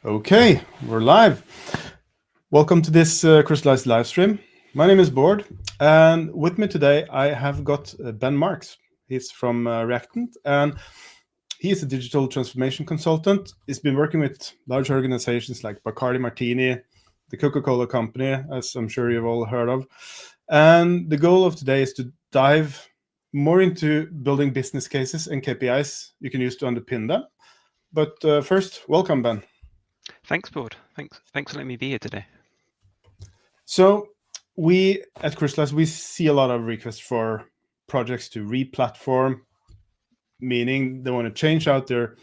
Okay, we're live. Welcome to this Crystallize live stream. My name is Bård, and with me today I have got Ben Marks. He's from Reactant, and he is a digital transformation consultant. He's been working with large organizations like Bacardi, Martini, the Coca-Cola company, as I'm sure you've all heard of. And the goal of today is to dive more into building business cases and KPIs you can use to underpin them. But first, welcome, Ben. Thanks, Bård. Thanks for letting me be here today. So we at Crystallize, we see a lot of requests for projects to re-platform, meaning they want to change out their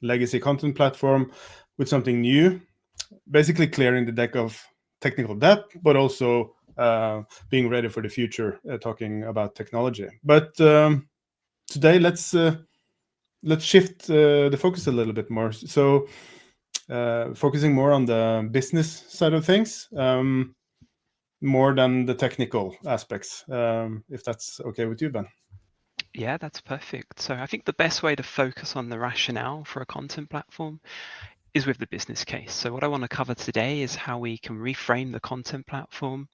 legacy content platform with something new, basically clearing the deck of technical debt, but also being ready for the future, talking about technology. But today, let's shift the focus a little bit more. So focusing more on the business side of things. More than the technical aspects, if that's okay with you, Ben. Yeah, that's perfect. So I think the best way to focus on the rationale for a content platform is with the business case. So what I want to cover today is how we can reframe the content platform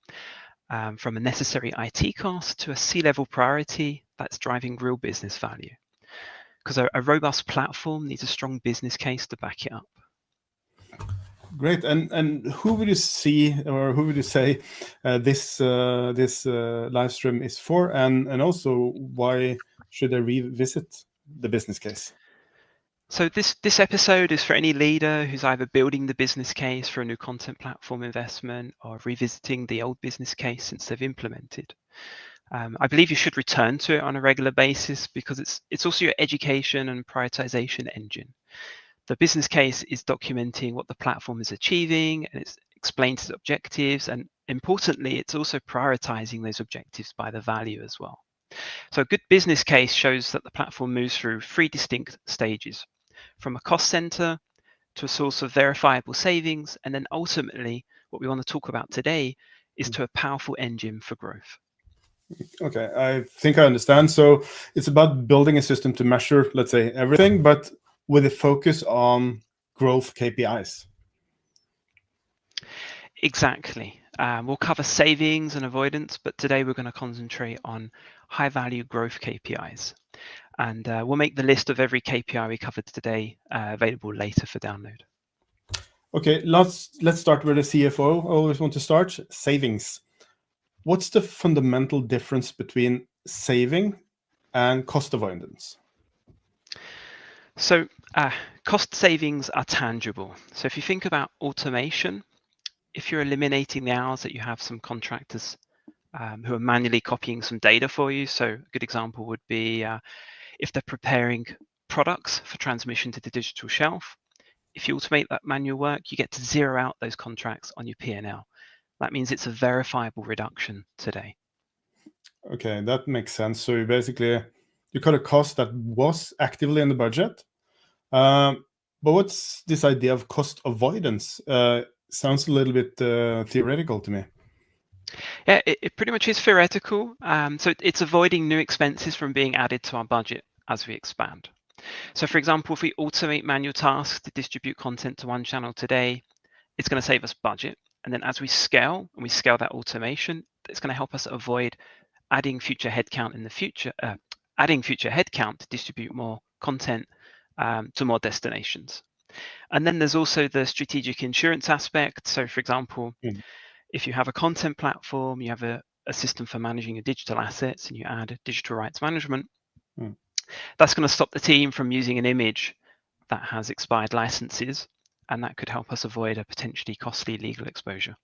from a necessary IT cost to a C-level priority that's driving real business value. Because a robust platform needs a strong business case to back it up. Great. And who would you see, or who would you say this live stream is for, and also why should I revisit the business case? So this episode is for any leader who's either building the business case for a new content platform investment or revisiting the old business case since they've implemented. I believe you should return to it on a regular basis because it's also your education and prioritization engine. The business case is documenting what the platform is achieving, and it explains its objectives, and importantly, it's also prioritizing those objectives by the value as well. So a good business case shows that the platform moves through 3 distinct stages, from a cost center to a source of verifiable savings, and then ultimately, what we want to talk about today is to a powerful engine for growth. Okay, I think I understand. So it's about building a system to measure, let's say, everything, but with a focus on growth KPIs. Exactly. We'll cover savings and avoidance, but today we're going to concentrate on high-value growth KPIs. And we'll make the list of every KPI we covered today available later for download. Okay, let's start with the CFO. I always want to start savings. What's the fundamental difference between saving and cost avoidance? So cost savings are tangible. So if you think about automation, if you're eliminating the hours that you have some contractors who are manually copying some data for you. So a good example would be if they're preparing products for transmission to the digital shelf. If you automate that manual work, you get to zero out those contracts on your P&L. That means it's a verifiable reduction today. Okay, that makes sense. So you cut a cost that was actively in the budget. But what's this idea of cost avoidance? Sounds a little bit theoretical to me. Yeah, it pretty much is theoretical. So it's avoiding new expenses from being added to our budget as we expand. So for example, if we automate manual tasks to distribute content to one channel today, it's going to save us budget. And then as we scale that automation, it's going to help us avoid adding future headcount in the future, adding future headcount to distribute more content to more destinations. And then there's also the strategic insurance aspect. So for example, if you have a content platform, you have a system for managing your digital assets, and you add digital rights management, that's going to stop the team from using an image that has expired licenses, and that could help us avoid a potentially costly legal exposure.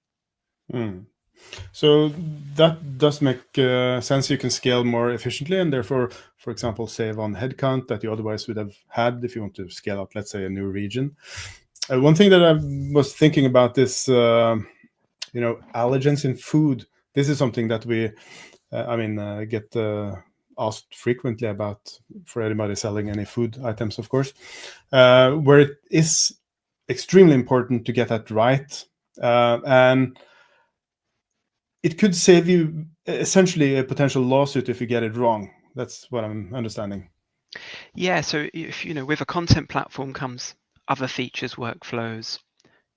So that does make sense. You can scale more efficiently and therefore, for example, save on headcount that you otherwise would have had if you want to scale up, let's say, a new region. One thing that I was thinking about is, allergens in food. This is something that we, get asked frequently about for anybody selling any food items, of course, where it is extremely important to get that right. And it could save you essentially a potential lawsuit if you get it wrong. That's what I'm understanding. Yeah, so if with a content platform comes other features, workflows,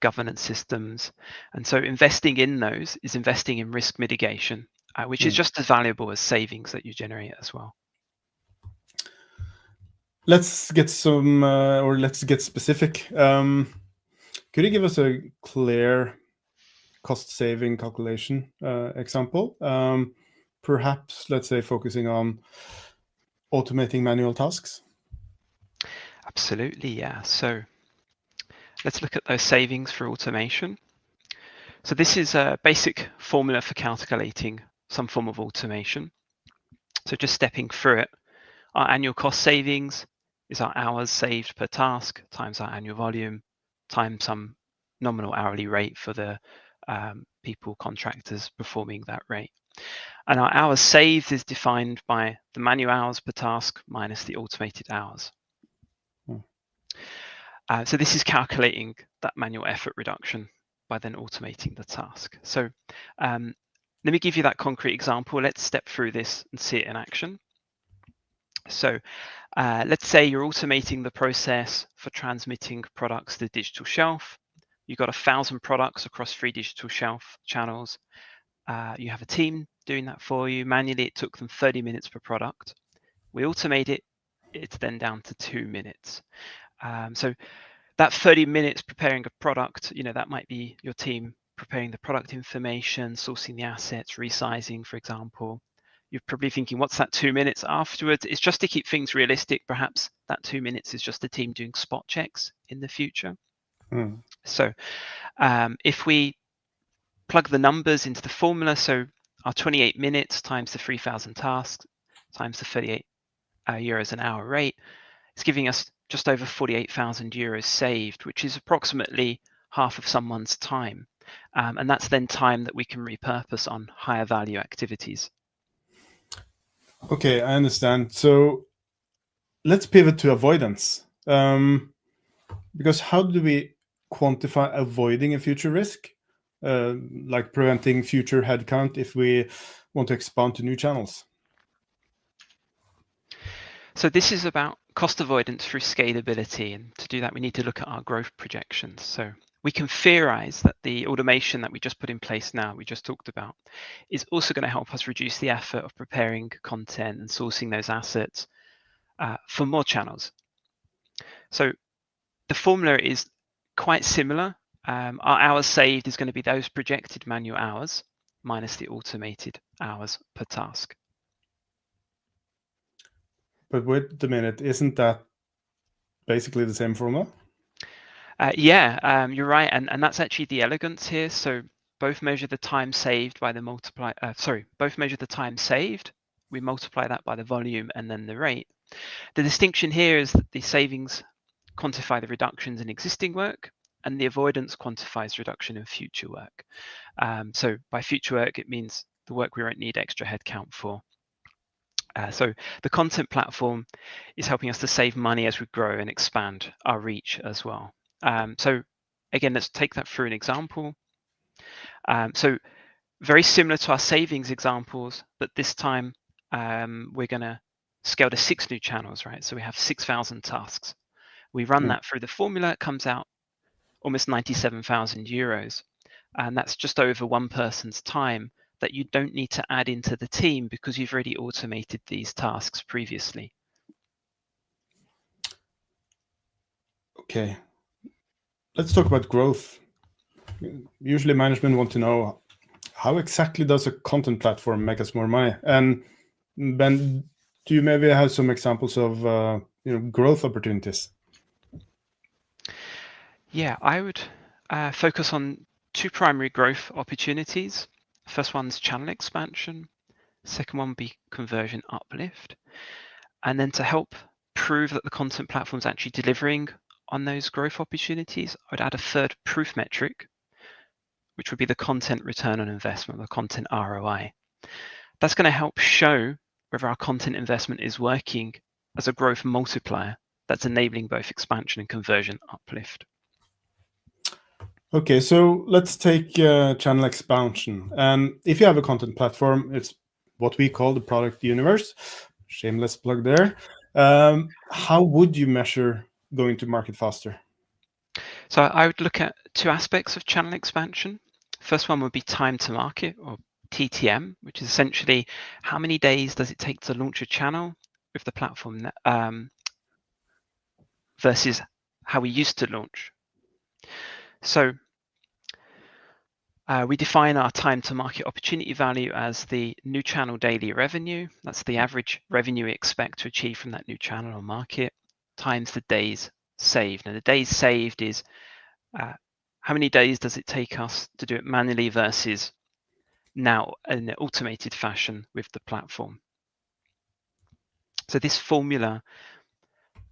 governance systems. And so investing in those is investing in risk mitigation, which is just as valuable as savings that you generate as well. Let's get specific. Could you give us a clear cost-saving calculation example? Perhaps, let's say, focusing on automating manual tasks? Absolutely, yeah. So let's look at those savings for automation. So this is a basic formula for calculating some form of automation. So just stepping through it, our annual cost savings is our hours saved per task times our annual volume times some nominal hourly rate for the people, contractors performing that rate. And our hours saved is defined by the manual hours per task minus the automated hours. So this is calculating that manual effort reduction by then automating the task. So let me give you that concrete example. Let's step through this and see it in action. So let's say you're automating the process for transmitting products to the digital shelf. You've got 1,000 products across 3 digital shelf channels. You have a team doing that for you. Manually, it took them 30 minutes per product. We automate it. It's then down to 2 minutes. So that 30 minutes preparing a product, that might be your team preparing the product information, sourcing the assets, resizing, for example. You're probably thinking, what's that 2 minutes afterwards? It's just to keep things realistic. Perhaps that 2 minutes is just a team doing spot checks in the future. So if we plug the numbers into the formula, so our 28 minutes times the 3,000 tasks times the 38 euros an hour rate, it's giving us just over 48,000 euros saved, which is approximately half of someone's time. And that's then time that we can repurpose on higher value activities. Okay, I understand. So let's pivot to avoidance. Because how do we quantify avoiding a future risk, like preventing future headcount if we want to expand to new channels? So this is about cost avoidance through scalability. And to do that, we need to look at our growth projections. So we can theorize that the automation that we just put in place now, we just talked about, is also going to help us reduce the effort of preparing content and sourcing those assets for more channels. So the formula is quite similar. Our hours saved is going to be those projected manual hours minus the automated hours per task. But wait a minute, isn't that basically the same formula? Yeah, you're right, and that's actually the elegance here. So both measure the time saved by the both measure the time saved. We multiply that by the volume and then the rate. The distinction here is that the savings quantify the reductions in existing work, and the avoidance quantifies reduction in future work. So by future work, it means the work we won't need extra headcount for. So the content platform is helping us to save money as we grow and expand our reach as well. So again, let's take that through an example. So very similar to our savings examples, but this time we're going to scale to 6 new channels, right? So we have 6,000 tasks. We run that through the formula, it comes out almost 97,000 euros. And that's just over one person's time that you don't need to add into the team because you've already automated these tasks previously. Okay. Let's talk about growth. Usually management want to know, how exactly does a content platform make us more money? And Ben, do you maybe have some examples of growth opportunities? Yeah, I would focus on 2 primary growth opportunities. First one's channel expansion. Second one would be conversion uplift. And then to help prove that the content platform is actually delivering on those growth opportunities, I would add a third proof metric, which would be the content return on investment, the content ROI. That's going to help show whether our content investment is working as a growth multiplier that's enabling both expansion and conversion uplift. Okay, so let's take channel expansion. And if you have a content platform, it's what we call the product universe. Shameless plug there. How would you measure going to market faster? So I would look at two aspects of channel expansion. First one would be time to market, or TTM, which is essentially how many days does it take to launch a channel with the platform versus how we used to launch. So we define our time to market opportunity value as the new channel daily revenue. That's the average revenue we expect to achieve from that new channel or market times the days saved. Now the days saved is how many days does it take us to do it manually versus now in an automated fashion with the platform. So this formula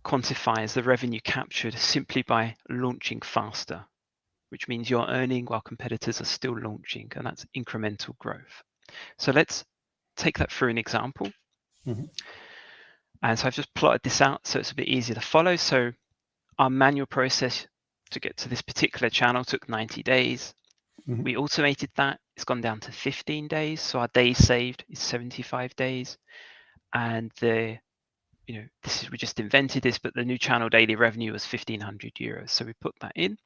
quantifies the revenue captured simply by launching faster, which means you're earning while competitors are still launching, and that's incremental growth. So let's take that through an example. Mm-hmm. And so I've just plotted this out so it's a bit easier to follow. So our manual process to get to this particular channel took 90 days. Mm-hmm. We automated that. It's gone down to 15 days. So our days saved is 75 days. And we just invented this, but the new channel daily revenue was 1,500 euros. So we put that in.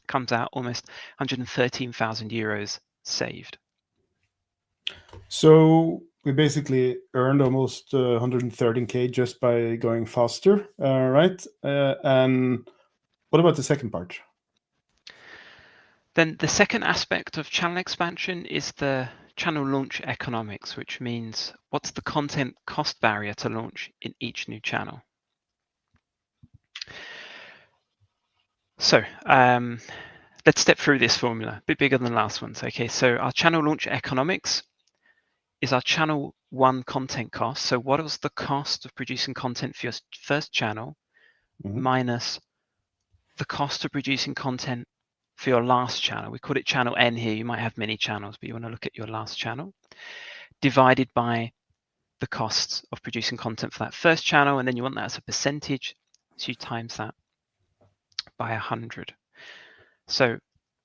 Comes out almost 113,000 euros saved. So we basically earned almost 113K just by going faster, right? And what about the second part? Then the second aspect of channel expansion is the channel launch economics, which means what's the content cost barrier to launch in each new channel. So let's step through this formula, a bit bigger than the last ones. Okay, so our channel launch economics is our channel one content cost. So what was the cost of producing content for your first channel minus the cost of producing content for your last channel? We call it channel N here. You might have many channels, but you want to look at your last channel, divided by the costs of producing content for that first channel, and then you want that as a percentage, so you times that by 100. So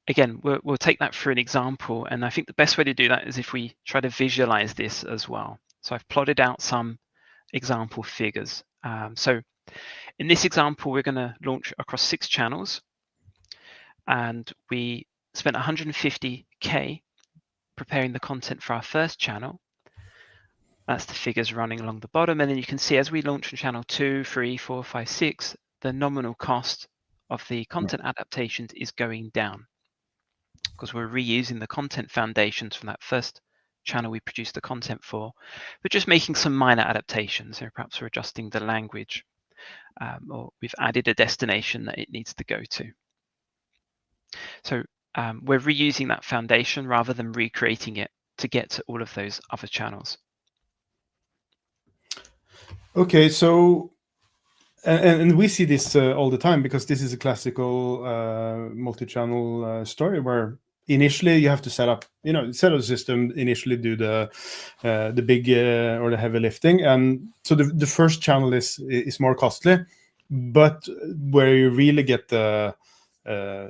again, we'll take that for an example, and I think the best way to do that is if we try to visualize this as well. So I've plotted out some example figures. So in this example, we're going to launch across 6 channels, and we spent 150K preparing the content for our first channel. That's the figures running along the bottom, and then you can see as we launch on channel 2, 3, 4, 5, 6, the nominal cost of the content adaptations is going down because we're reusing the content foundations from that first channel we produced the content for, but just making some minor adaptations. So perhaps we're adjusting the language, or we've added a destination that it needs to go to. So we're reusing that foundation rather than recreating it to get to all of those other channels. Okay, so and we see this all the time because this is a classical multi-channel story where initially you have to set up the system, initially do the big or the heavy lifting, and so the first channel is more costly, but where you really get the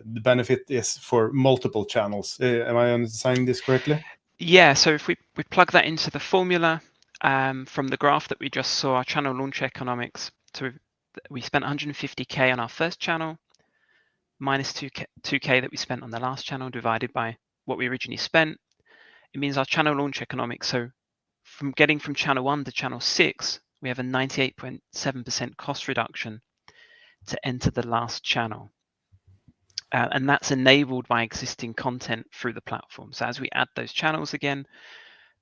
benefit is for multiple channels. Am I understanding this correctly? Yeah, so if we plug that into the formula from the graph that we just saw, our channel launch economics, so we spent 150K on our first channel, minus 2K that we spent on the last channel, divided by what we originally spent. It means our channel launch economics, so from getting from channel 1 to channel 6, we have a 98.7% cost reduction to enter the last channel. And that's enabled by existing content through the platform. So as we add those channels again,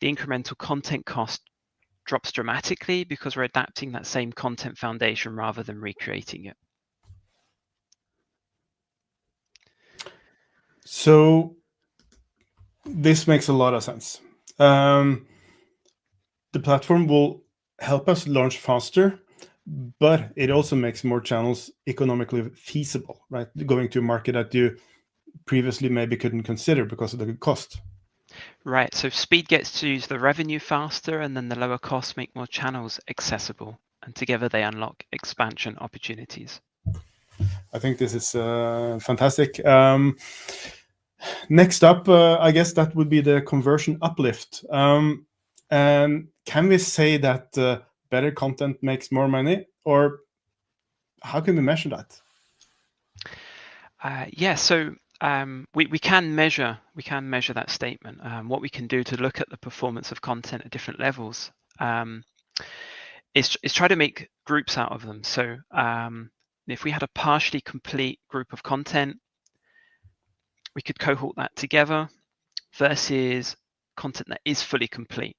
the incremental content cost drops dramatically because we're adapting that same content foundation rather than recreating it. So this makes a lot of sense. The platform will help us launch faster, but it also makes more channels economically feasible, right? Going to a market that you previously maybe couldn't consider because of the cost. Right, so speed gets to use the revenue faster, and then the lower costs make more channels accessible, and together they unlock expansion opportunities. I think this is fantastic. Next up, I guess that would be the conversion uplift. And can we say that better content makes more money, or how can we measure that? Yeah, so we can measure that statement. What we can do to look at the performance of content at different levels is try to make groups out of them. So if we had a partially complete group of content, we could cohort that together versus content that is fully complete.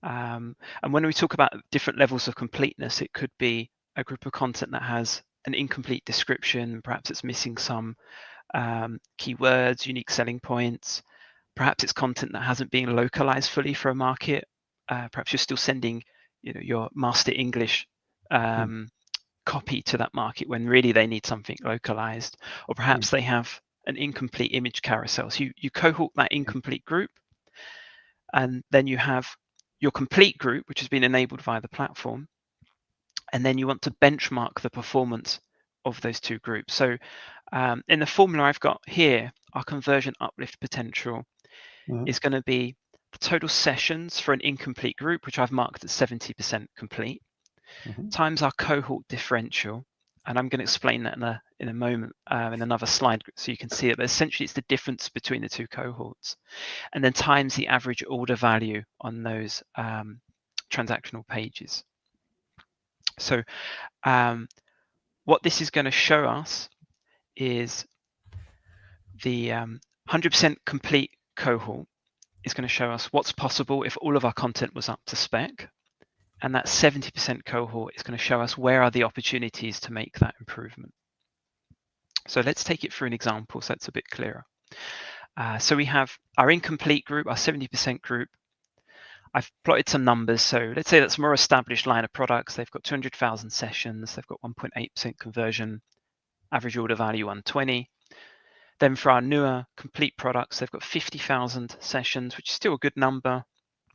And when we talk about different levels of completeness, it could be a group of content that has an incomplete description, perhaps it's missing some keywords, unique selling points. Perhaps it's content that hasn't been localized fully for a market. Perhaps you're still sending, your master English copy to that market when really they need something localized, or perhaps they have an incomplete image carousel. So you cohort that incomplete group, and then you have your complete group, which has been enabled via the platform, and then you want to benchmark the performance of those two groups. So in the formula I've got here, our conversion uplift potential is going to be the total sessions for an incomplete group, which I've marked at 70% complete, times our cohort differential. And I'm going to explain that in a moment in another slide so you can see it. But essentially, it's the difference between the two cohorts. And then times the average order value on those transactional pages. So what this is going to show us is the 100% complete cohort is going to show us what's possible if all of our content was up to spec. And that 70% cohort is going to show us where are the opportunities to make that improvement. So let's take it through an example so it's a bit clearer. So we have our incomplete group, our 70% group. I've plotted some numbers. So let's say that's a more established line of products. They've got 200,000 sessions. They've got 1.8% conversion, average order value 120. Then for our newer complete products, they've got 50,000 sessions, which is still a good number.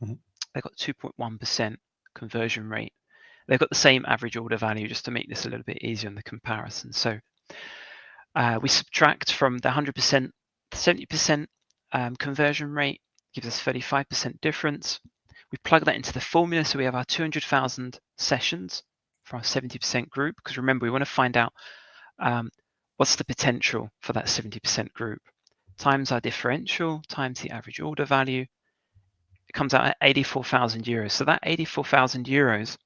They've got 2.1% conversion rate. They've got the same average order value, just to make this a little bit easier in the comparison. So we subtract from the 100%, 70% conversion rate gives us 35% difference. We plug that into the formula, so we have our 200,000 sessions for our 70% group, because remember, we want to find out what's the potential for that 70% group, times our differential, times the average order value. It comes out at 84,000 euros. So that 84,000 euros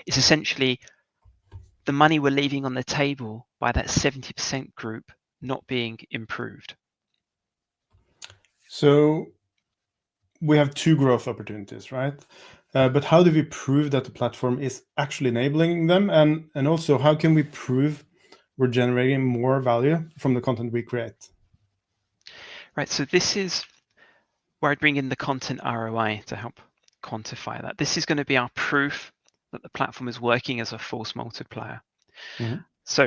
is essentially the money we're leaving on the table by that 70% group not being improved. So we have two growth opportunities, right? But how do we prove that the platform is actually enabling them? And also, how can we prove we're generating more value from the content we create? Right, so this is where I'd bring in the content ROI to help quantify that. This is going to be our proof that the platform is working as a force multiplier. So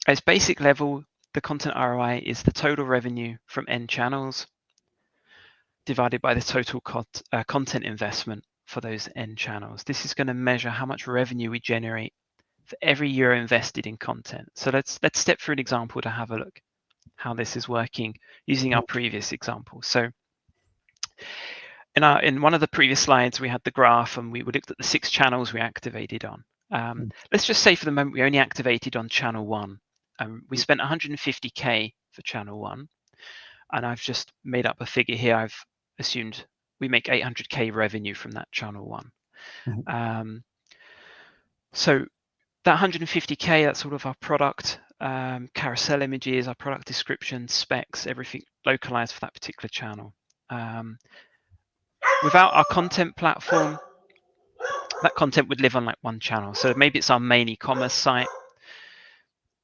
at its basic level, the content ROI is the total revenue from end channels divided by the total content investment for those end channels. This is going to measure how much revenue we generate for every euro invested in content. So let's step through an example to have a look how this is working using our previous example. So in one of the previous slides, we had the graph and we looked at the 6 channels we activated on. Let's just say for the moment we only activated on channel 1. We spent 150k for channel 1, and I've just made up a figure here. I've assumed we make 800k revenue from that channel 1. So that 150k, that's sort of our product carousel images, our product description, specs, everything localized for that particular channel. Without our content platform, that content would live on like one channel. So maybe it's our main e-commerce site.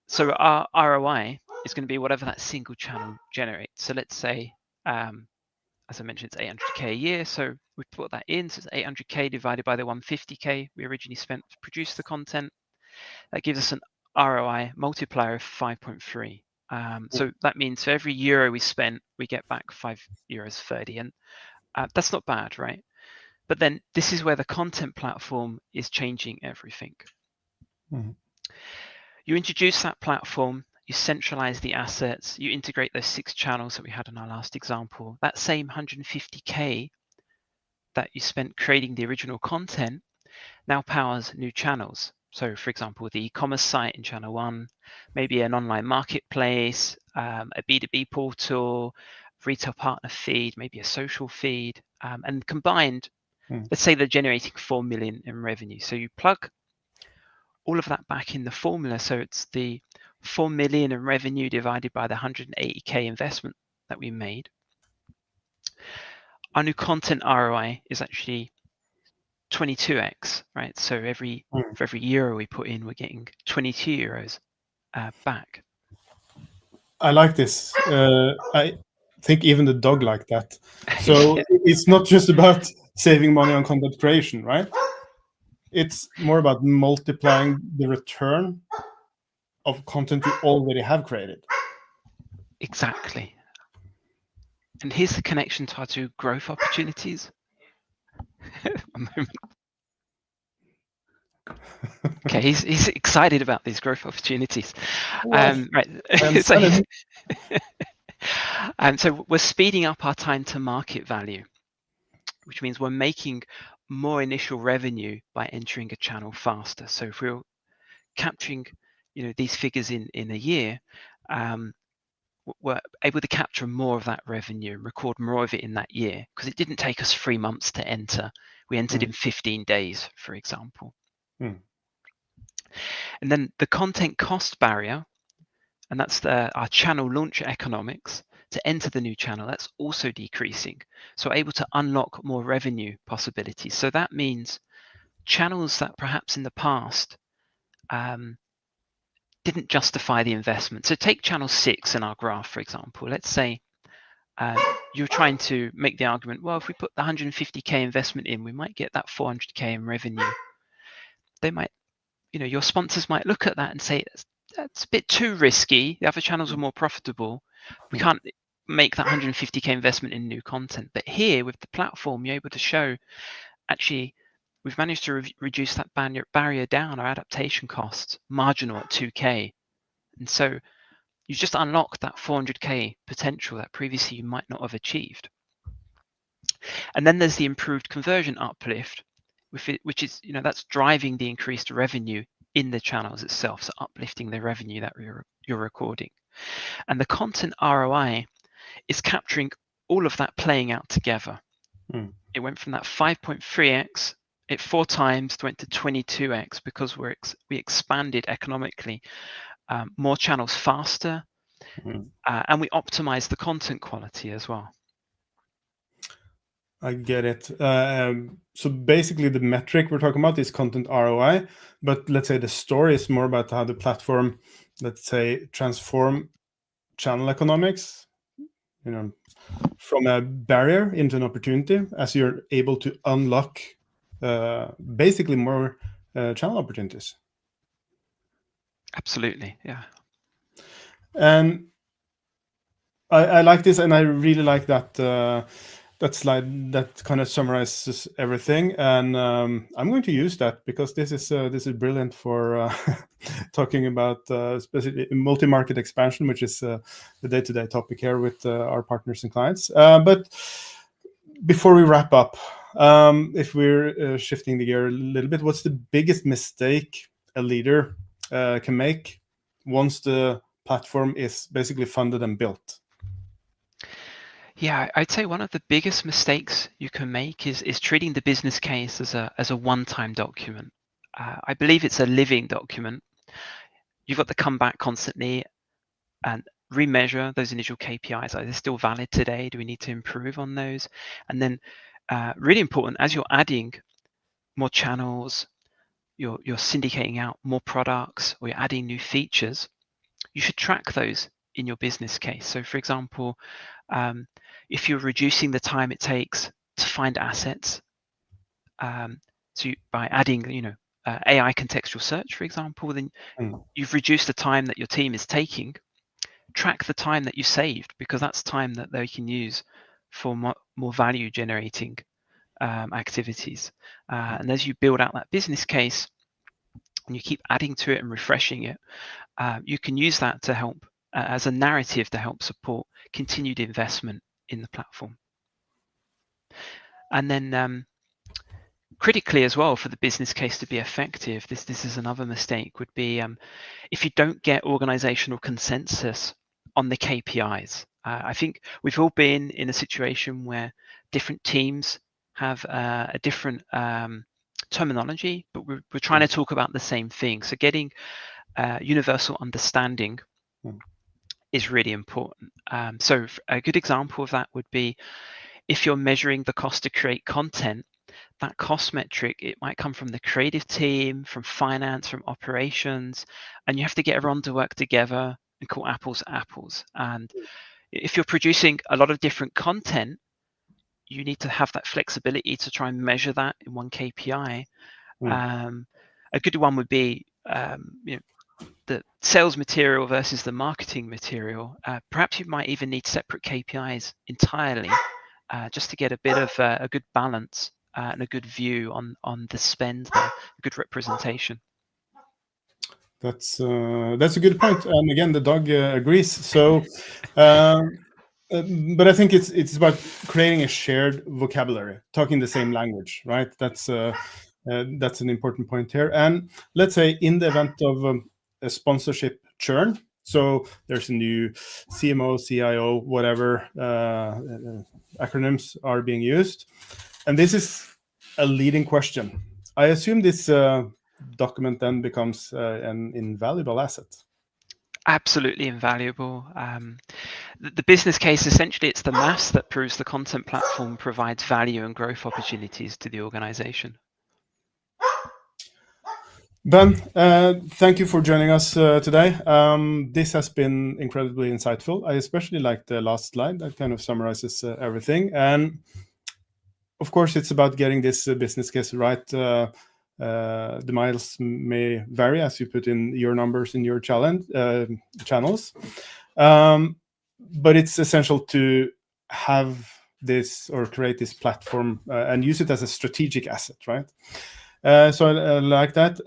So our ROI is going to be whatever that single channel generates. So let's say, as I mentioned, it's 800k a year. So we put that in. So it's 800k divided by the 150k we originally spent to produce the content. That gives us an ROI multiplier of 5.3. So that means for every euro we spent, we get back 5.30 euros. And that's not bad, right? But then this is where the content platform is changing everything. You introduce that platform, you centralize the assets, you integrate those 6 channels that we had in our last example. That same 150k that you spent creating the original content now powers new channels. So for example, the e-commerce site in channel 1, maybe an online marketplace, a B2B portal, retail partner feed, maybe a social feed, and combined, let's say they're generating 4 million in revenue. So you plug all of that back in the formula. So it's the 4 million in revenue divided by the 180K investment that we made. Our new content ROI is actually 22x, right? So for every euro we put in, we're getting 22 euros back. I like this. I think even the dog like that. So it's not just about saving money on content creation, right? It's more about multiplying the return of content you already have created. Exactly. And here's the connection to our two growth opportunities. Okay, he's excited about these growth opportunities. Right. So we're speeding up our time to market value, which means we're making more initial revenue by entering a channel faster. So if we're capturing, these figures in a year, we're able to capture more of that revenue and record more of it in that year, because it didn't take us 3 months to enter. We entered in 15 days, for example. And then the content cost barrier, and that's our channel launch economics to enter the new channel, that's also decreasing. So able to unlock more revenue possibilities. So that means channels that perhaps in the past didn't justify the investment. So take channel 6 in our graph, for example. Let's say you're trying to make the argument, well, if we put the 150K investment in, we might get that 400K in revenue. They might, your sponsors might look at that and say, that's a bit too risky. The other channels are more profitable. We can't make that 150K investment in new content. But here with the platform, you're able to show, actually, we've managed to reduce that barrier down, our adaptation costs, marginal at 2K. And so you just unlocked that 400K potential that previously you might not have achieved. And then there's the improved conversion uplift, which is, that's driving the increased revenue in the channels itself, so uplifting the revenue that you're recording. And the content ROI is capturing all of that playing out together. It went from that 5.3x, it 4 times went to 22x because we expanded economically, more channels faster, and we optimized the content quality as well. I get it. So basically the metric we're talking about is content ROI, but let's say the story is more about how the platform, let's say, transform channel economics, from a barrier into an opportunity, as you're able to unlock basically more channel opportunities. Absolutely, yeah. And I like this, and I really like that that slide that kind of summarizes everything. And I'm going to use that because this is brilliant for talking about specifically multi-market expansion, which is the day-to-day topic here with our partners and clients. But before we wrap up, if we're shifting the gear a little bit, what's the biggest mistake a leader can make once the platform is basically funded and built? Yeah, I'd say one of the biggest mistakes you can make is treating the business case as a one-time document. I believe it's a living document. You've got to come back constantly and remeasure those initial KPIs. Are they still valid today? Do we need to improve on those? And then really important, as you're adding more channels, you're syndicating out more products, or you're adding new features, you should track those in your business case. So for example, if you're reducing the time it takes to find assets, so by adding, AI contextual search, for example, then you've reduced the time that your team is taking. Track the time that you saved, because that's time that they can use for more value generating activities. And as you build out that business case and you keep adding to it and refreshing it, you can use that to help as a narrative to help support continued investment in the platform. And then critically as well, for the business case to be effective, this is another mistake, would be if you don't get organizational consensus on the KPIs. I think we've all been in a situation where different teams have a different terminology, but we're trying to talk about the same thing. So getting universal understanding is really important. So a good example of that would be if you're measuring the cost to create content, that cost metric, it might come from the creative team, from finance, from operations, and you have to get everyone to work together and call apples apples. And if you're producing a lot of different content, you need to have that flexibility to try and measure that in one KPI. A good one would be the sales material versus the marketing material. Perhaps you might even need separate KPIs entirely, just to get a bit of a good balance and a good view on the spend there, a good representation. That's a good point, and again, the dog agrees. So, but I think it's about creating a shared vocabulary, talking the same language, right? That's an important point here. And let's say in the event of a sponsorship churn, so there's a new CMO, CIO, whatever acronyms are being used, and this is a leading question. I assume this document then becomes an invaluable asset. Absolutely invaluable. The business case, essentially, it's the maths that proves the content platform provides value and growth opportunities to the organization. Ben, thank you for joining us today. This has been incredibly insightful. I especially like the last slide that kind of summarizes everything. And of course, it's about getting this business case right. The miles may vary as you put in your numbers in your channels. But it's essential to have this or create this platform and use it as a strategic asset, right? So I like that.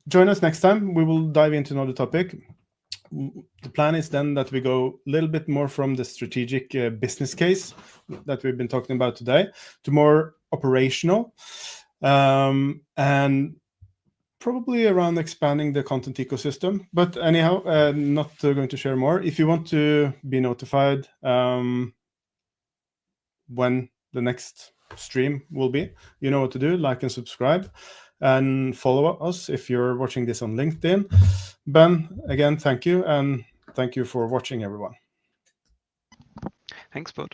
Join us next time. We will dive into another topic. The plan is then that we go a little bit more from the strategic business case that we've been talking about today to more operational, and probably around expanding the content ecosystem. But anyhow, not going to share more. If you want to be notified when the next stream will be, you know what to do. Like and subscribe and follow us if you're watching this on LinkedIn. Ben, again, thank you, and thank you for watching, everyone. Thanks, Bård.